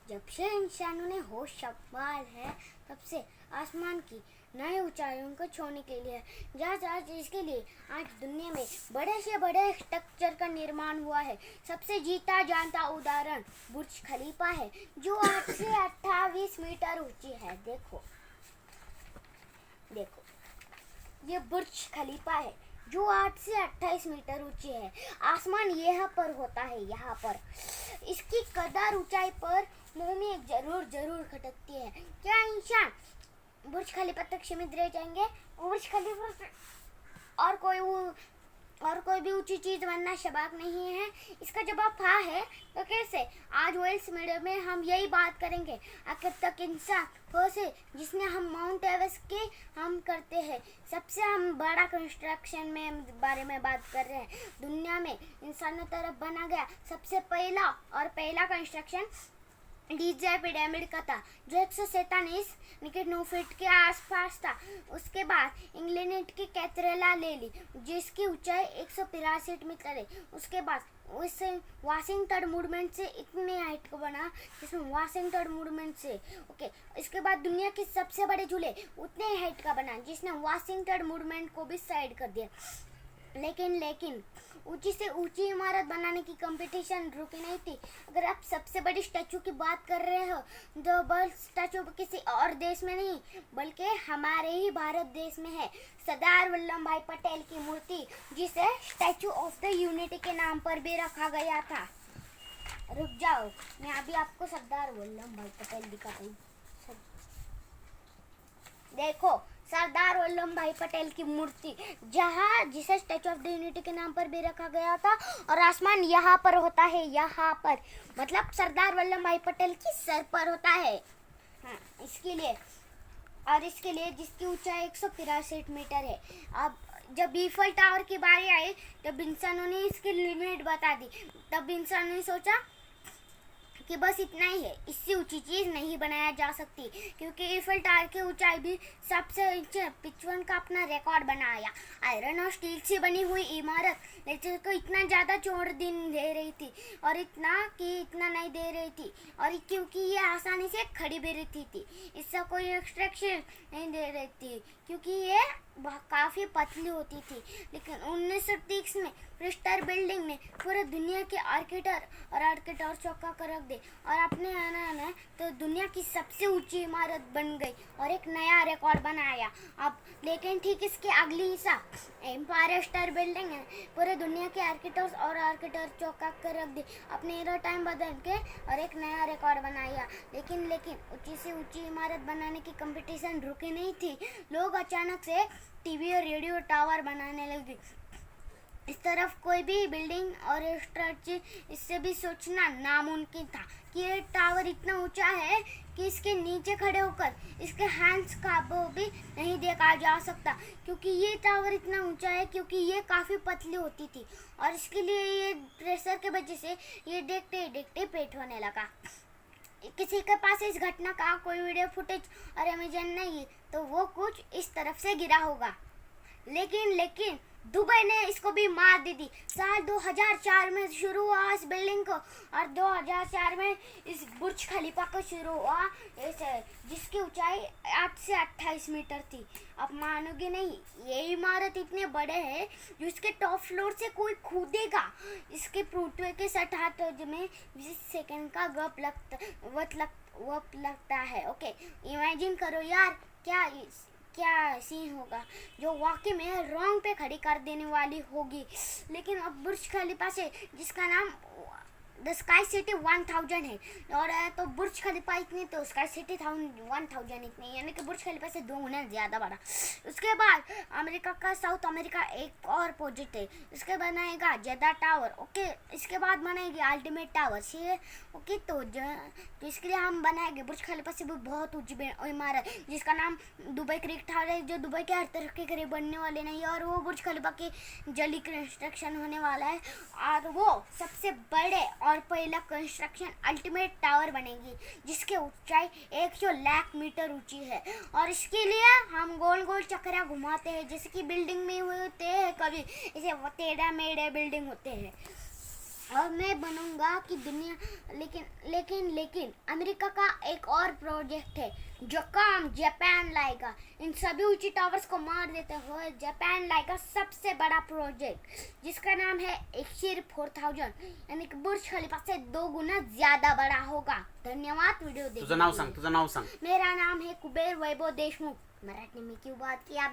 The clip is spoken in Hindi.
जब से इंसानों ने होश संभाल है तब से आसमान की नई ऊंचाइयों को छूने के लिए जहाज इसके लिए आज दुनिया में बड़े से बड़े स्ट्रक्चर का निर्माण हुआ है। सबसे जीता जानता उदाहरण बुर्ज खलीफा है जो 8 से 28 मीटर ऊंची है। देखो देखो ये बुर्ज खलीफा है जो 8 से 28 मीटर ऊंची है। आसमान यहाँ पर होता है, यहाँ पर इसकी कदर ऊंचाई पर मोमी जरूर खटकती है। क्या इंसान बुर्ज खलीफा तक सीमित रह जाएंगे? बुर्ज खलीफा और कोई भी ऊंची चीज बनना शबाक नहीं है। इसका जवाब हाँ है। तो कैसे? आज वेल्स मीडिया में हम यही बात करेंगे। आखिर तक इंसान हो से जिसने हम माउंट एवरेस्ट के हम करते हैं सबसे हम बड़ा कंस्ट्रक्शन में बारे में बात कर रहे हैं। दुनिया में इंसानों तरफ बना गया सबसे पहला कंस्ट्रक्शन गीज़ा पिरामिड का था जो 147 फीट के आसपास था। उसके बाद इंग्लैंड की कैथेड्रल ले ली जिसकी ऊंचाई 183 मीटर है। उसके बाद उससे वाशिंगटन मूवमेंट से इतने हाइट को बना जिसमें वाशिंगटन मूवमेंट से इसके बाद दुनिया के सबसे बड़े झूले उतने हाइट का बना जिसने वाशिंगटन मूवमेंट को भी साइड कर दिया। लेकिन ऊंची से ऊंची इमारत बनाने की कंपटीशन रुकी नहीं थी। अगर आप सबसे बड़ी स्टैचू की बात कर रहे हो तो बस स्टैचू किसी और देश में नहीं बल्कि हमारे ही भारत देश में है। सरदार वल्लभ भाई पटेल की मूर्ति जिसे स्टैचू ऑफ द यूनिटी के नाम पर भी रखा गया था। रुक जाओ, मैं अभी आपको सरदार वल्लभ भाई पटेल दिखाता हूँ। देखो सरदार वल्लभ भाई पटेल की मूर्ति जिसे स्टैचू ऑफ द यूनिटी के नाम पर भी रखा गया था। और आसमान यहाँ पर होता है, यहाँ पर मतलब सरदार वल्लभ भाई पटेल की सर पर होता है। हाँ, इसके लिए जिसकी ऊंचाई 183 मीटर है। अब जब ईफल टावर की बारी आई तब इंसानों ने इसकी लिमिट बता दी। तब इंसानों ने सोचा कि बस इतना ही है, इससे ऊंची चीज नहीं बनाया जा सकती क्योंकि ईफल टावर की ऊंचाई भी सबसे ऊंची 55 का अपना रिकॉर्ड बनाया। आयरन और स्टील से बनी हुई इमारत नेचर को इतना ज़्यादा चौड़ दिन दे रही थी और इतना नहीं दे रही थी और क्योंकि ये आसानी से खड़ी भी रहती थी। इससे कोई एक्सट्रैक्शन नहीं दे रही थी क्योंकि ये काफ़ी पतली होती थी। लेकिन 1930 में क्रिस्टल बिल्डिंग ने पूरे दुनिया के आर्किटेक्ट चौंका कर रख दे और अपने आना तो दुनिया की सबसे ऊंची इमारत बन गई और एक नया रिकॉर्ड बनाया। अब लेकिन ठीक इसके अगली हिस्सा एम्पायर स्टेट बिल्डिंग है पूरे दुनिया के आर्किटेक्ट चौंका कर रख दे, अपने एरा टाइम बदल के और एक नया रिकॉर्ड बनाया। लेकिन ऊंची से ऊंची इमारत बनाने की कंपटीशन रुकी नहीं थी। लोग अचानक से टीवी और रेडियो टावर बनाने लगे। इस तरफ कोई भी बिल्डिंग और स्ट्रक्चर इससे भी सोचना नामुमकिन था कि ये टावर इतना ऊंचा है कि इसके नीचे खड़े होकर इसके हैंड्स का भी नहीं देखा जा सकता क्योंकि ये टावर इतना ऊंचा है क्योंकि ये काफ़ी पतली होती थी और इसके लिए ये प्रेशर के वजह से ये देखते पेट होने लगा। किसी के पास इस घटना का कोई वीडियो फुटेज और इमेजन नहीं तो वो कुछ इस तरफ से गिरा होगा। लेकिन दुबई ने इसको भी मार दी थी। साल 2004 में शुरू हुआ इस बिल्डिंग को और 2004 में इस बुर्ज खलीफा को शुरू हुआ जिसकी ऊंचाई 8 से 28 मीटर थी। अब मानोगे नहीं, ये इमारत इतने बड़े है जो इसके टॉप फ्लोर से कोई कूदेगा इसके पृथ्वी के 60 हाथ में 20 सेकंड का वक्त लगता है। इमेजिन करो यार क्या सीन होगा जो वाकई में रोंग पे खड़ी कर देने वाली होगी। लेकिन अब बुर्ज खलीफा से जिसका नाम द स्काई सिटी 1000 है और तो बुर्ज खलीफा इतनी तो स्काई सिटी 1000 इतनी यानी कि बुर्ज खलीफा से 2 गुना ज़्यादा बड़ा। उसके बाद अमेरिका का साउथ अमेरिका एक और प्रोजेक्ट है। इसके बनाएगा जेदा टावर। इसके बाद बनाएगी अल्टीमेट टावर तो इसके लिए हम बनाएंगे बुर्ज खलीफा से भी बहुत ऊंची इमारत जिसका नाम दुबई क्रिक टावर है जो दुबई के हर तरफ के करीब बनने वाले नहीं और वो बुर्ज खलीफा की जल्दी कंस्ट्रक्शन होने वाला है और वो सबसे बड़े और पहला कंस्ट्रक्शन अल्टीमेट टावर बनेगी जिसकी ऊंचाई 100 लाख मीटर ऊंची है। और इसके लिए हम गोल गोल चक्रा घुमाते हैं जैसे कि बिल्डिंग में होते हैं, कभी इसे टेढ़ा मेढ़े बिल्डिंग होते हैं। और मैं बनूंगा कि दुनिया लेकिन अमेरिका का एक और प्रोजेक्ट है जो काम जापान लाएगा। इन सभी ऊंची टावर्स को मार देते हुए जापान लाएगा सबसे बड़ा प्रोजेक्ट जिसका नाम है एक्सर 4000, यानी कि बुर्ज खलीफा से 2 गुना ज्यादा बड़ा होगा। धन्यवाद वीडियो देखने तुझं नाव सांग. मेरा नाम है कुबेर वैभव देशमुख। मराठी में क्यों बात किया बे?